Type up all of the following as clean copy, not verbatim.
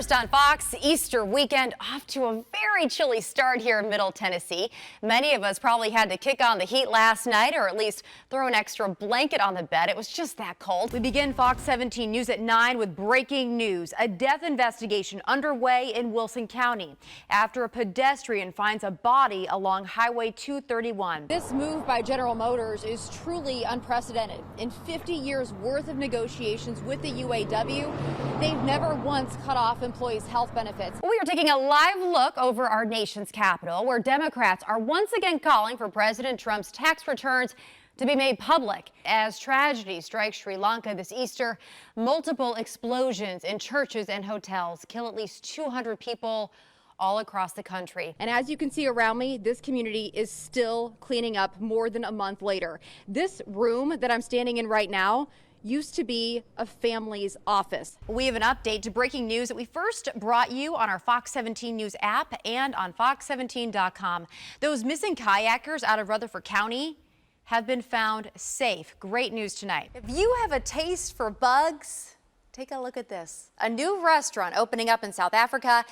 First on Fox, Easter weekend off to a very chilly start here in Middle Tennessee. Many of us probably had to kick on the heat last night or at least throw an extra blanket on the bed. It was just that cold. We begin Fox 17 News at 9 with breaking news. A death investigation underway in Wilson County after a pedestrian finds a body along Highway 231. This move by General Motors is truly unprecedented. In 50 years worth of negotiations with the UAW, they've never once cut off employees' health benefits. We are taking a live look over our nation's capital, where Democrats are once again calling for President Trump's tax returns to be made public. As tragedy strikes Sri Lanka this Easter, multiple explosions in churches and hotels kill at least 200 people all across the country. And as you can see around me, this community is still cleaning up more than a month later. This room that I'm standing in right now used to be a family's office. We have an update to breaking news that we first brought you on our Fox 17 News app and on fox17.com. Those missing kayakers out of Rutherford County have been found safe. Great news tonight. If you have a taste for bugs, take a look at this. A new restaurant opening up in South Africa,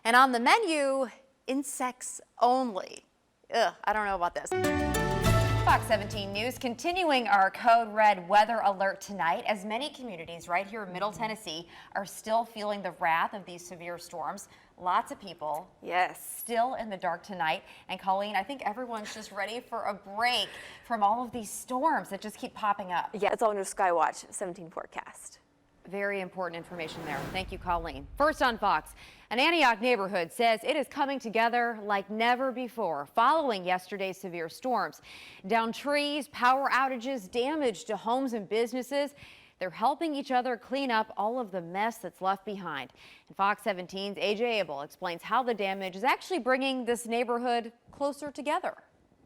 and on the menu, insects only. Ugh, I don't know about this. Fox 17 News continuing our code red weather alert tonight, as many communities right here in Middle Tennessee are still feeling the wrath of these severe storms. Lots of people, yes, still in the dark tonight. And Colleen, I think everyone's just ready for a break from all of these storms that just keep popping up. Yeah, it's all new Skywatch 17 forecast. Very important information there. Thank you, Colleen. First on Fox, an Antioch neighborhood says it is coming together like never before following yesterday's severe storms. Down trees, power outages, damage to homes and businesses. They're helping each other clean up all of the mess that's left behind. And Fox 17's AJ Abel explains how the damage is actually bringing this neighborhood closer together.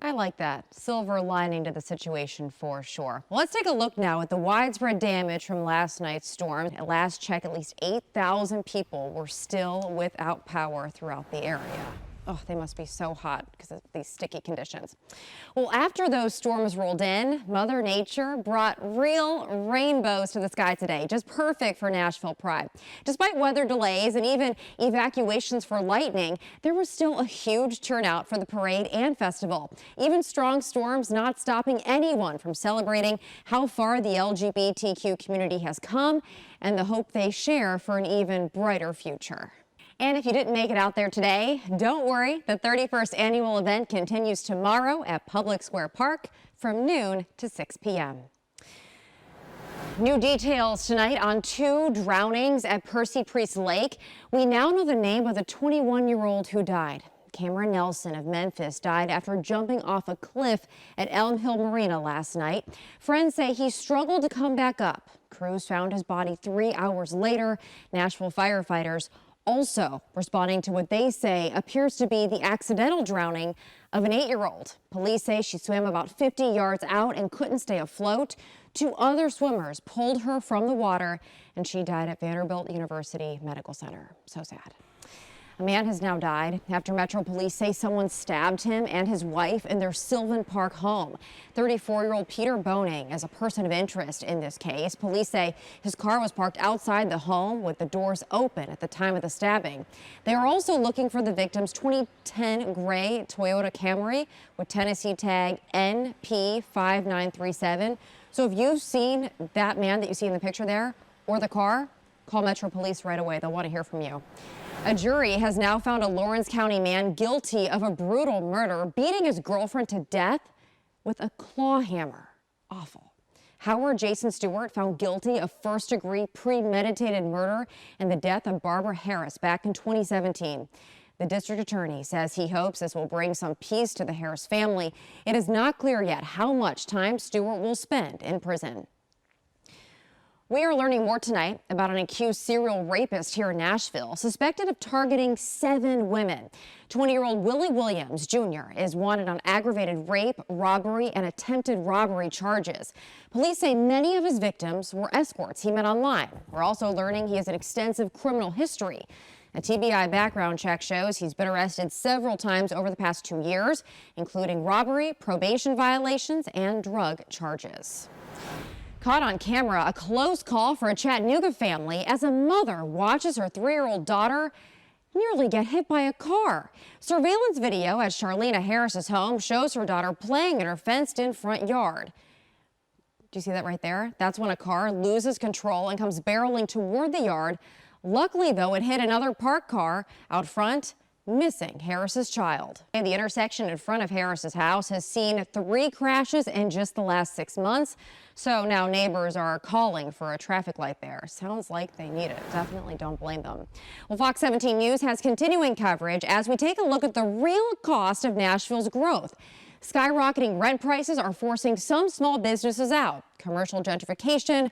I like that. Silver lining to the situation for sure. Well, let's take a look now at the widespread damage from last night's storm. At last check, at least 8,000 people were still without power throughout the area. Oh, they must be so hot because of these sticky conditions. Well, after those storms rolled in, Mother Nature brought real rainbows to the sky today. Just perfect for Nashville Pride. Despite weather delays and even evacuations for lightning, there was still a huge turnout for the parade and festival. Even strong storms not stopping anyone from celebrating how far the LGBTQ community has come and the hope they share for an even brighter future. And if you didn't make it out there today, don't worry. The 31st annual event continues tomorrow at Public Square Park from noon to 6 p.m. New details tonight on 2 drownings at Percy Priest Lake. We now know the name of the 21-year-old who died. Cameron Nelson of Memphis died after jumping off a cliff at Elm Hill Marina last night. Friends say he struggled to come back up. Crews found his body 3 hours later. Nashville firefighters also responding to what they say appears to be the accidental drowning of an 8-year-old. Police say she swam about 50 yards out and couldn't stay afloat. 2 other swimmers pulled her from the water, and she died at Vanderbilt University Medical Center. So sad. A man has now died after Metro Police say someone stabbed him and his wife in their Sylvan Park home. 34-year-old Peter Boning is a person of interest in this case. Police say his car was parked outside the home with the doors open at the time of the stabbing. They are also looking for the victim's 2010 gray Toyota Camry with Tennessee tag NP5937. So if you've seen that man that you see in the picture there or the car, call Metro Police right away. They'll want to hear from you. A jury has now found a Lawrence County man guilty of a brutal murder, beating his girlfriend to death with a claw hammer. Awful. Howard Jason Stewart found guilty of first-degree premeditated murder and the death of Barbara Harris back in 2017. The district attorney says he hopes this will bring some peace to the Harris family. It is not clear yet how much time Stewart will spend in prison. We are learning more tonight about an accused serial rapist here in Nashville, suspected of targeting 7 women. 20-year-old Willie Williams Jr. is wanted on aggravated rape, robbery, and attempted robbery charges. Police say many of his victims were escorts he met online. We're also learning he has an extensive criminal history. A TBI background check shows he's been arrested several times over the past 2 years, including robbery, probation violations, and drug charges. Caught on camera, a close call for a Chattanooga family as a mother watches her 3-year-old daughter nearly get hit by a car. Surveillance video at Charlena Harris's home shows her daughter playing in her fenced-in front yard. Do you see that right there? That's when a car loses control and comes barreling toward the yard. Luckily, though, it hit another parked car out front, missing Harris's child. And the intersection in front of Harris's house has seen 3 crashes in just the last 6 months. So now neighbors are calling for a traffic light there. Sounds like they need it. Definitely don't blame them. Well, Fox 17 News has continuing coverage as we take a look at the real cost of Nashville's growth. Skyrocketing rent prices are forcing some small businesses out. Commercial gentrification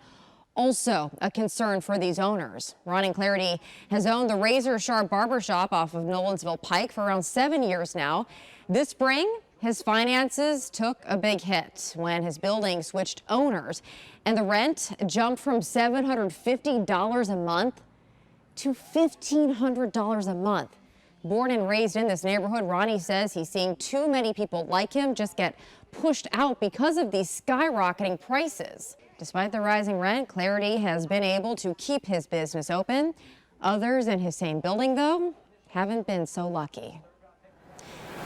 also a concern for these owners. Ronnie Clarity has owned the Razor Sharp Barbershop off of Nolensville Pike for around 7 years now. This spring, his finances took a big hit when his building switched owners, and the rent jumped from $750 a month to $1,500 a month. Born and raised in this neighborhood, Ronnie says he's seeing too many people like him just get pushed out because of these skyrocketing prices. Despite the rising rent, Clarity has been able to keep his business open. Others in his same building, though, haven't been so lucky.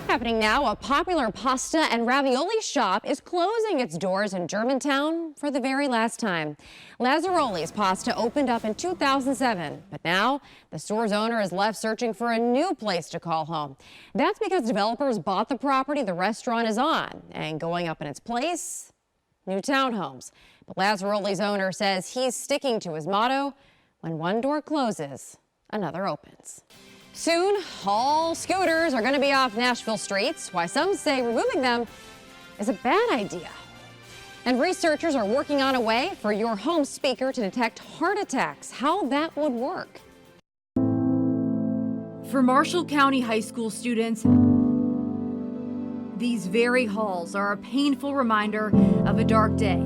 Happening now, a popular pasta and ravioli shop is closing its doors in Germantown for the very last time. Lazzaroli's Pasta opened up in 2007, but now the store's owner is left searching for a new place to call home. That's because developers bought the property the restaurant is on, and going up in its place, new townhomes. But Lazzaroli's owner says he's sticking to his motto, when one door closes, another opens. Soon, all scooters are going to be off Nashville streets, why some say removing them is a bad idea. And researchers are working on a way for your home speaker to detect heart attacks, how that would work. For Marshall County High School students, these very halls are a painful reminder of a dark day.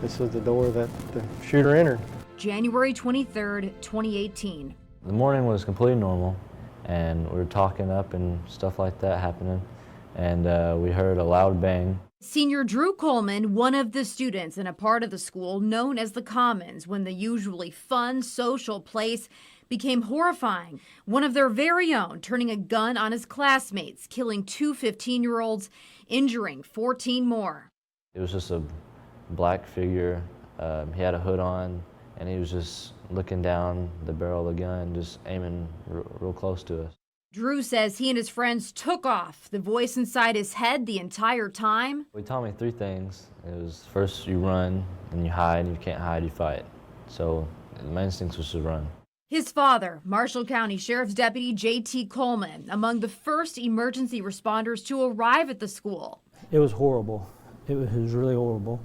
This was the door that the shooter entered. January 23rd, 2018. The morning was completely normal, and we were talking up and stuff like that happening, and we heard a loud bang. Senior Drew Coleman, one of the students in a part of the school known as the Commons, when the usually fun social place became horrifying. One of their very own turning a gun on his classmates, killing 2 15-year-olds, injuring 14 more. It was just a black figure. He had a hood on, and he was just looking down the barrel of the gun, just aiming real close to us. Drew says he and his friends took off, the voice inside his head the entire time. He taught me 3 things. It was first you run, and you hide, and you can't hide, you fight. So my instincts was to run. His father, Marshall County Sheriff's Deputy J.T. Coleman, among the first emergency responders to arrive at the school. It was horrible. It was really horrible.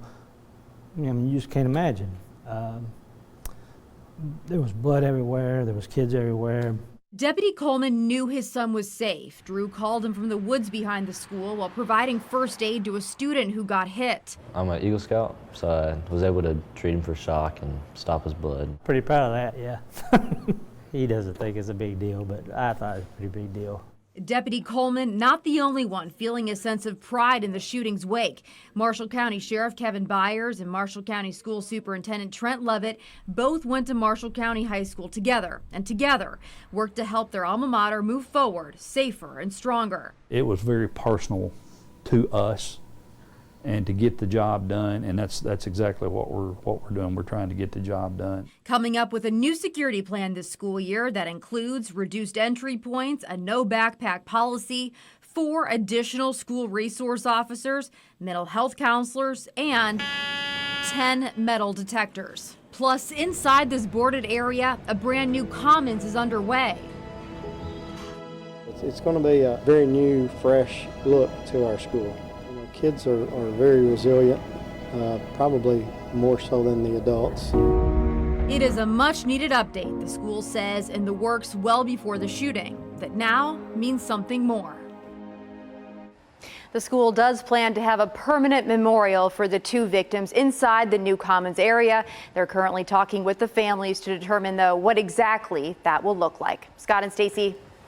I mean, you just can't imagine. There was blood everywhere. There was kids everywhere. Deputy Coleman knew his son was safe. Drew called him from the woods behind the school while providing first aid to a student who got hit. I'm an Eagle Scout, so I was able to treat him for shock and stop his blood. Pretty proud of that, yeah. He doesn't think it's a big deal, but I thought it was a pretty big deal. Deputy Coleman, not the only one feeling a sense of pride in the shooting's wake. Marshall County Sheriff Kevin Byers and Marshall County School Superintendent Trent Levitt both went to Marshall County High School together, and together worked to help their alma mater move forward, safer and stronger. It was very personal to us, and to get the job done, and that's exactly what we're doing. We're trying to get the job done. Coming up with a new security plan this school year that includes reduced entry points, a no backpack policy, 4 additional school resource officers, mental health counselors, and 10 metal detectors. Plus, inside this boarded area, a brand new commons is underway. It's going to be a very new, fresh look to our school. Kids are very resilient, probably more so than the adults. It is a much-needed update, the school says, in the works well before the shooting, that now means something more. The school does plan to have a permanent memorial for the 2 victims inside the new Commons area. They're currently talking with the families to determine, though, what exactly that will look like. Scott and Stacy.